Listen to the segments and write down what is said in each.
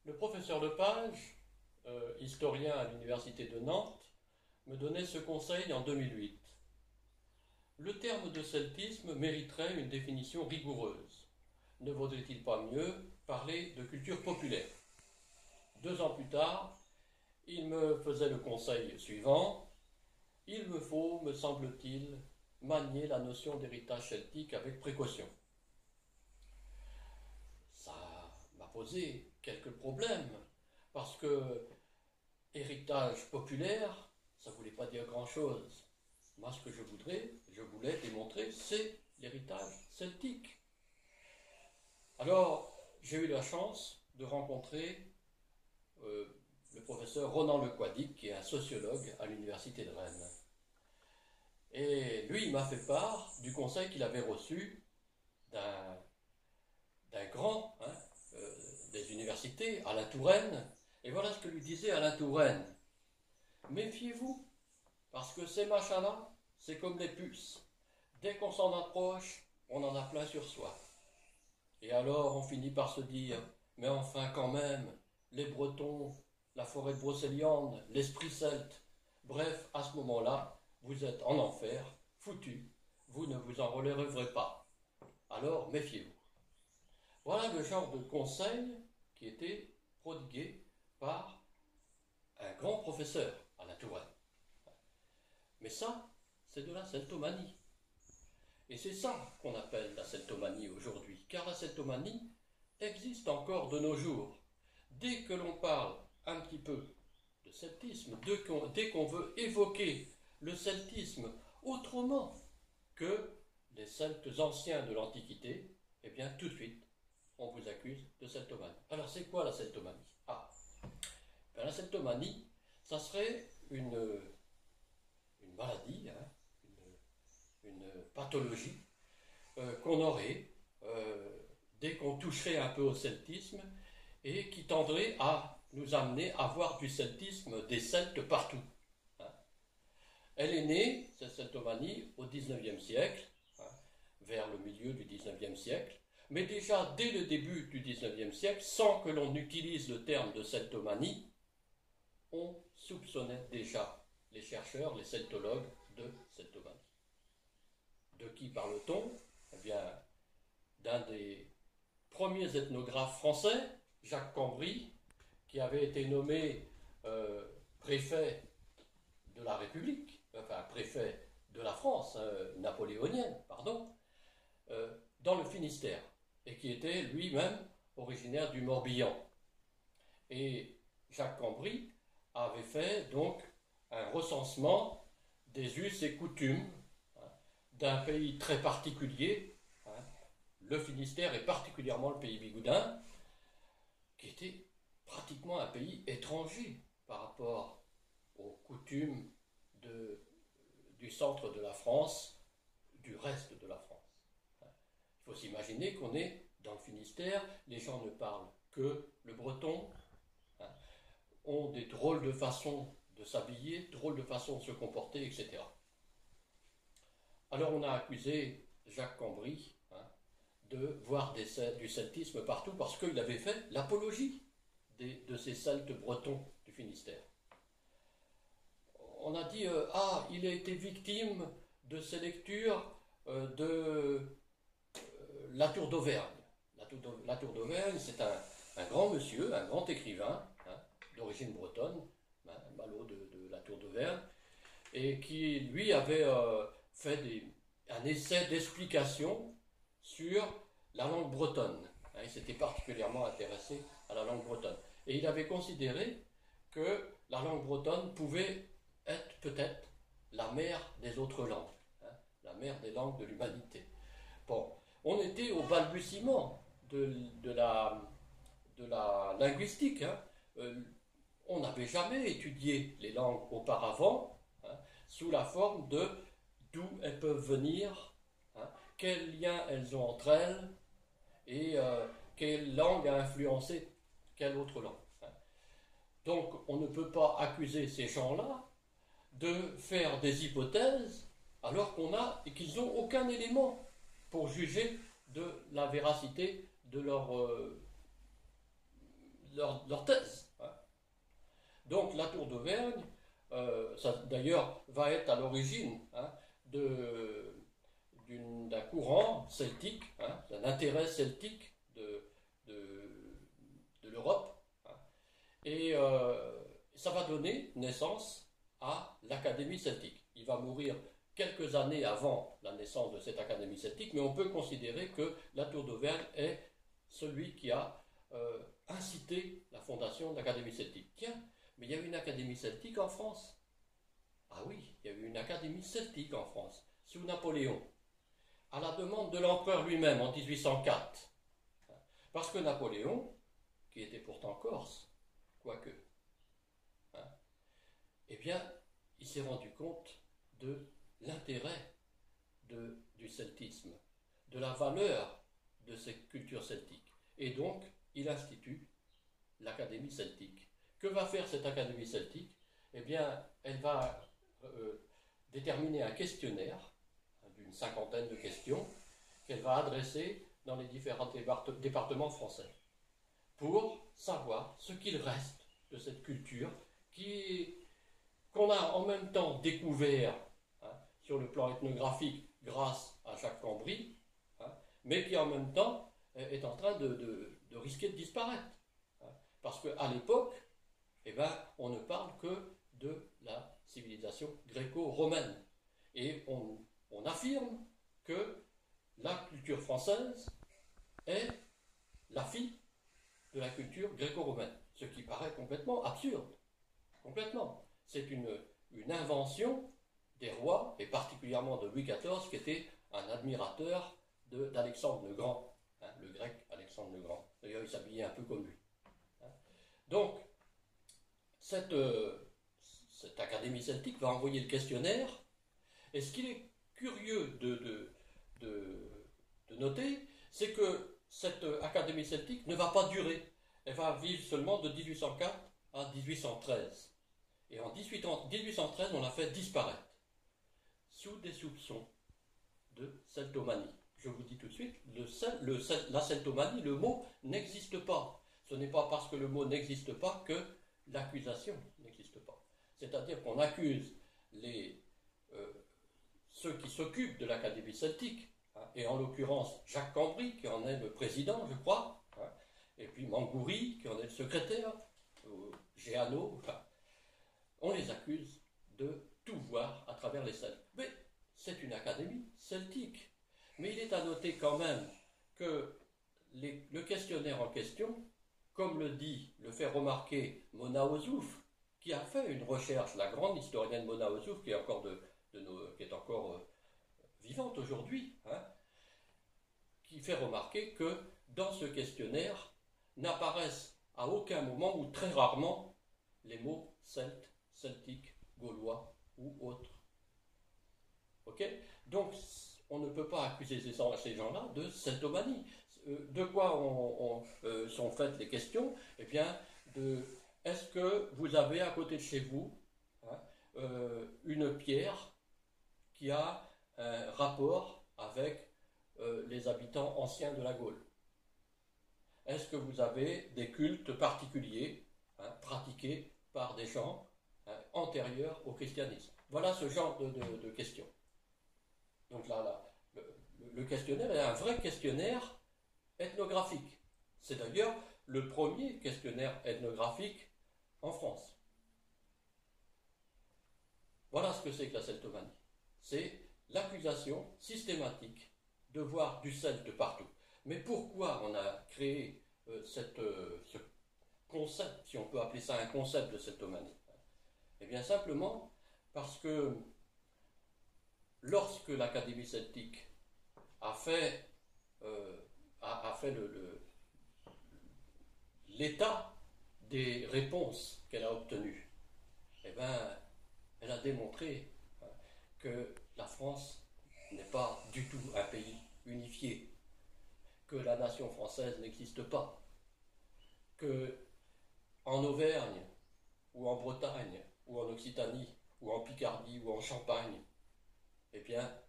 Le professeur Lepage, historien à l'université de Nantes, me donnait ce conseil en 2008. Le terme de celtisme mériterait une définition rigoureuse. Ne vaudrait-il pas mieux parler de culture populaire? 2 ans plus tard, il me faisait le conseil suivant. Il me faut, me semble-t-il, manier la notion d'héritage celtique avec précaution. Ça m'a posé quelques problèmes, parce que héritage populaire, ça ne voulait pas dire grand-chose. Moi, ce que je voulais démontrer, c'est l'héritage celtique. Alors, j'ai eu la chance de rencontrer euh, le professeur Ronan Lequadic, qui est un sociologue à l'université de Rennes. Et lui, il m'a fait part du conseil qu'il avait reçu d'un grand des universités, Alain Touraine. Et voilà ce que lui disait Alain Touraine. Méfiez-vous, parce que ces machins-là, c'est comme les puces. Dès qu'on s'en approche, on en a plein sur soi. Et alors on finit par se dire, mais enfin quand même, les Bretons, la forêt de Brocéliande, l'esprit celte, bref, à ce moment-là, vous êtes en enfer, foutu, vous ne vous en relèverez pas. Alors méfiez-vous. Voilà le genre de conseil qui était prodigué par un grand professeur à la Touraine. Mais ça, c'est de la celtomanie. Et c'est ça qu'on appelle la celtomanie aujourd'hui, car la celtomanie existe encore de nos jours. Dès que l'on parle un petit peu de celtisme, dès qu'on veut évoquer le celtisme autrement que les Celtes anciens de l'Antiquité, eh bien tout de suite, on vous accuse de celtomanie. Alors c'est quoi la celtomanie? Ben, la celtomanie, ça serait une maladie, hein, une pathologie qu'on aurait dès qu'on toucherait un peu au celtisme et qui tendrait à nous amener à voir du celtisme des Celtes partout. Hein. Elle est née, cette celtomanie, au XIXe siècle, hein, vers le milieu du XIXe siècle, mais déjà dès le début du XIXe siècle, sans que l'on utilise le terme de celtomanie, on soupçonnait déjà les chercheurs, les celtologues, de celtomanie. De qui parle-t-on? Eh bien, d'un des premiers ethnographes français, Jacques Cambry, qui avait été nommé préfet de la République, enfin préfet de la France, napoléonienne, pardon, dans le Finistère, et qui était lui-même originaire du Morbihan. Et Jacques Cambry avait fait donc un recensement des us et coutumes d'un pays très particulier, hein, le Finistère et particulièrement le pays bigoudin, qui était pratiquement un pays étranger par rapport aux coutumes du centre de la France, du reste de la France. Il faut s'imaginer qu'on est dans le Finistère, les gens ne parlent que le breton, hein, ont des drôles de façons de s'habiller, drôles de façons de se comporter, etc. Alors on a accusé Jacques Cambry de voir du celtisme partout parce qu'il avait fait l'apologie de ces Celtes bretons du Finistère. On a dit il a été victime de ces lectures de La Tour d'Auvergne. La Tour d'Auvergne, c'est un grand monsieur, un grand écrivain, d'origine bretonne, Malo de La Tour d'Auvergne, et qui, lui, avait fait un essai d'explication sur la langue bretonne. Il s'était particulièrement intéressé à la langue bretonne. Et il avait considéré que la langue bretonne pouvait être peut-être la mère des autres langues, la mère des langues de l'humanité. Bon, on était au balbutiement de la linguistique. On n'avait jamais étudié les langues auparavant, sous la forme de d'où elles peuvent venir, quels liens elles ont entre elles, et quelle langue a influencé quelle autre langue. Donc on ne peut pas accuser ces gens-là de faire des hypothèses alors qu'ils n'ont aucun élément pour juger de la véracité de leur thèse. Hein. Donc la tour d'Auvergne, ça d'ailleurs va être à l'origine hein, d'un courant celtique, hein, d'un intérêt celtique de l'Europe. Hein. Et ça va donner naissance à l'Académie celtique. Il va mourir quelques années avant la naissance de cette Académie celtique, mais on peut considérer que la tour d'Auvergne est celui qui a incité la fondation de l'Académie celtique. Tiens, mais il y a eu une Académie celtique en France. Ah oui, il y a eu une Académie celtique en France, sous Napoléon, à la demande de l'empereur lui-même en 1804. Parce que Napoléon, qui était pourtant corse, quoique, hein, eh bien, il s'est rendu compte de l'intérêt du celtisme, de la valeur de cette culture celtique. Et donc, il institue l'Académie celtique. Que va faire cette Académie celtique? Eh bien, elle va déterminer un questionnaire d'une cinquantaine de questions qu'elle va adresser dans les différents départements français pour savoir ce qu'il reste de cette culture qu'on a en même temps découvert hein, sur le plan ethnographique grâce à Jacques Cambry, hein, mais qui en même temps est en train de risquer de disparaître. Hein, parce qu'à l'époque, eh ben, on ne parle que de la civilisation gréco-romaine. Et on affirme que la culture française est la fille de la culture gréco-romaine. Ce qui paraît complètement absurde. Complètement. C'est une invention des rois, et particulièrement de Louis XIV, qui était un admirateur d'Alexandre le Grand, hein, le grec Alexandre le Grand. D'ailleurs, il s'habillait un peu comme lui. Hein. Donc, cette Académie celtique va envoyer le questionnaire, et ce qu'il est curieux de noter, c'est que cette Académie celtique ne va pas durer. Elle va vivre seulement de 1804 à 1813. Et en 1813, on l'a fait disparaître, sous des soupçons de celtomanie. Je vous dis tout de suite, la celtomanie, le mot n'existe pas. Ce n'est pas parce que le mot n'existe pas que l'accusation n'existe pas. C'est-à-dire qu'on accuse ceux qui s'occupent de l'Académie celtique, hein, et en l'occurrence Jacques Cambry, qui en est le président, je crois, hein, et puis Mangoury, qui en est le secrétaire, Géano, enfin, on les accuse de tout voir à travers les Celtes. Mais c'est une académie celtique. Mais il est à noter quand même que le questionnaire en question, comme le fait remarquer Mona Ozouf, qui a fait une recherche, la grande historienne Mona Ozouf, qui est encore, vivante aujourd'hui, hein, qui fait remarquer que dans ce questionnaire n'apparaissent à aucun moment ou très rarement les mots celte, celtique, gaulois ou autres. Ok? Donc, on ne peut pas accuser ces gens-là de celtomanie. De quoi sont faites les questions? Eh bien, est-ce que vous avez à côté de chez vous hein, une pierre qui a un rapport avec les habitants anciens de la Gaule? Est-ce que vous avez des cultes particuliers hein, pratiqués par des gens hein, antérieurs au christianisme? Voilà ce genre de questions. Donc là, le questionnaire est un vrai questionnaire ethnographique. C'est d'ailleurs le premier questionnaire ethnographique en France. Voilà ce que c'est que la celtomanie. C'est l'accusation systématique de voir du celte partout. Mais pourquoi on a créé ce concept, si on peut appeler ça un concept de celtomanie? Eh bien simplement parce que lorsque l'Académie celtique a fait l'état des réponses qu'elle a obtenues, eh bien, elle a démontré que la France n'est pas du tout un pays unifié, que la nation française n'existe pas, que en Auvergne, ou en Bretagne, ou en Occitanie, ou en Picardie, ou en Champagne, eh bien,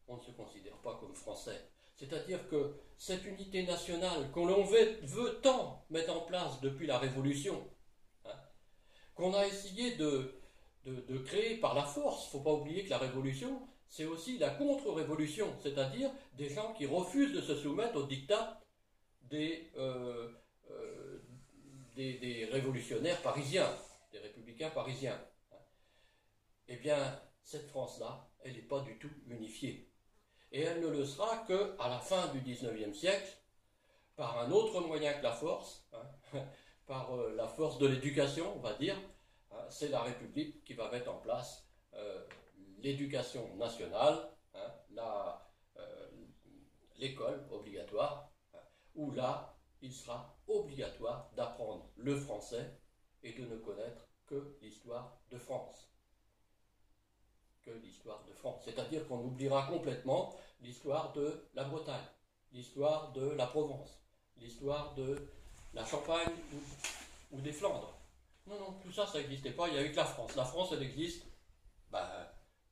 on ne se considère pas comme français. C'est-à-dire que cette unité nationale qu'on veut tant mettre en place depuis la Révolution, hein, qu'on a essayé de créer par la force. Il ne faut pas oublier que la Révolution, c'est aussi la contre-révolution, c'est-à-dire des gens qui refusent de se soumettre au diktat des révolutionnaires parisiens, des républicains parisiens. Eh bien, cette France-là, elle n'est pas du tout unifiée. Et elle ne le sera qu'à la fin du XIXe siècle, par un autre moyen que la force, hein, par la force de l'éducation, on va dire. Hein, c'est la République qui va mettre en place l'éducation nationale, hein, l'école obligatoire, hein, où là, il sera obligatoire d'apprendre le français et de ne connaître que l'histoire de France. Que l'histoire de France. C'est-à-dire qu'on oubliera complètement l'histoire de la Bretagne, l'histoire de la Provence, l'histoire de la Champagne ou des Flandres. Non, non, tout ça, ça n'existait pas. Il n'y avait que la France. La France, elle existe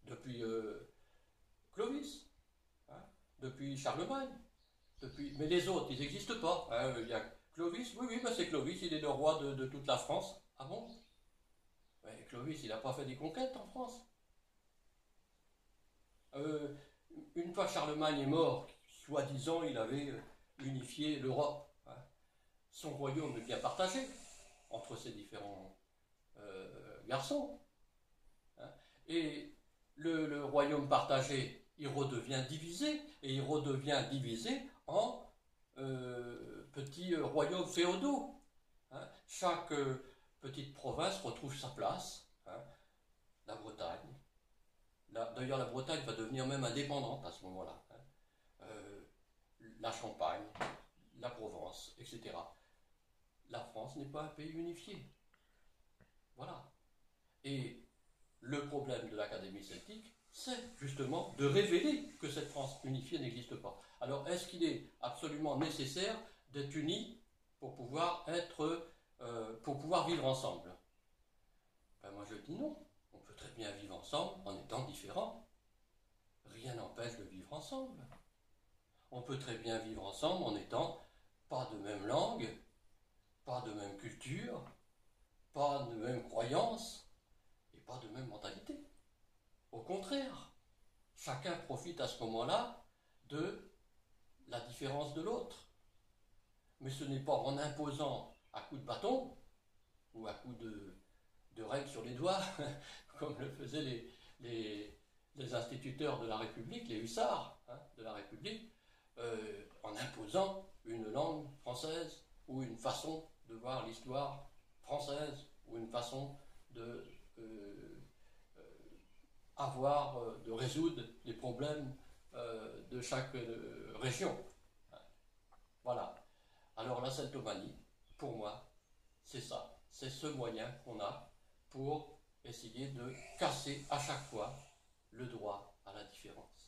depuis Clovis, hein, depuis Charlemagne, mais les autres, ils n'existent pas. Hein. Il y a Clovis, oui, c'est Clovis, il est le roi de toute la France. Ah bon? Mais Clovis, il n'a pas fait des conquêtes en France. Une fois Charlemagne est mort, soi-disant, il avait unifié l'Europe. Hein. Son royaume est bien partagé entre ses différents garçons. Hein. Et le royaume partagé, il redevient divisé, et il redevient divisé en petits royaumes féodaux. Hein. Chaque petite province retrouve sa place. Hein. La Bretagne. D'ailleurs, la Bretagne va devenir même indépendante à ce moment-là. Hein. La Champagne, la Provence, etc. La France n'est pas un pays unifié. Voilà. Et le problème de l'Académie celtique, c'est justement de révéler que cette France unifiée n'existe pas. Alors, est-ce qu'il est absolument nécessaire d'être unis pour pouvoir vivre ensemble? Ben, moi, je dis non. On peut très bien vivre ensemble en étant différents. Rien n'empêche de vivre ensemble. On peut très bien vivre ensemble en n'étant pas de même langue, pas de même culture, pas de même croyance et pas de même mentalité. Au contraire, chacun profite à ce moment-là de la différence de l'autre. Mais ce n'est pas en imposant à coups de bâton ou à coups de règles sur les doigts, comme le faisaient les instituteurs de la République, les hussards de la République, en imposant une langue française ou une façon de voir l'histoire française ou une façon de résoudre les problèmes de chaque région. Voilà. Alors la celtomanie, pour moi, c'est ça. C'est ce moyen qu'on a pour essayer de casser à chaque fois le droit à la différence.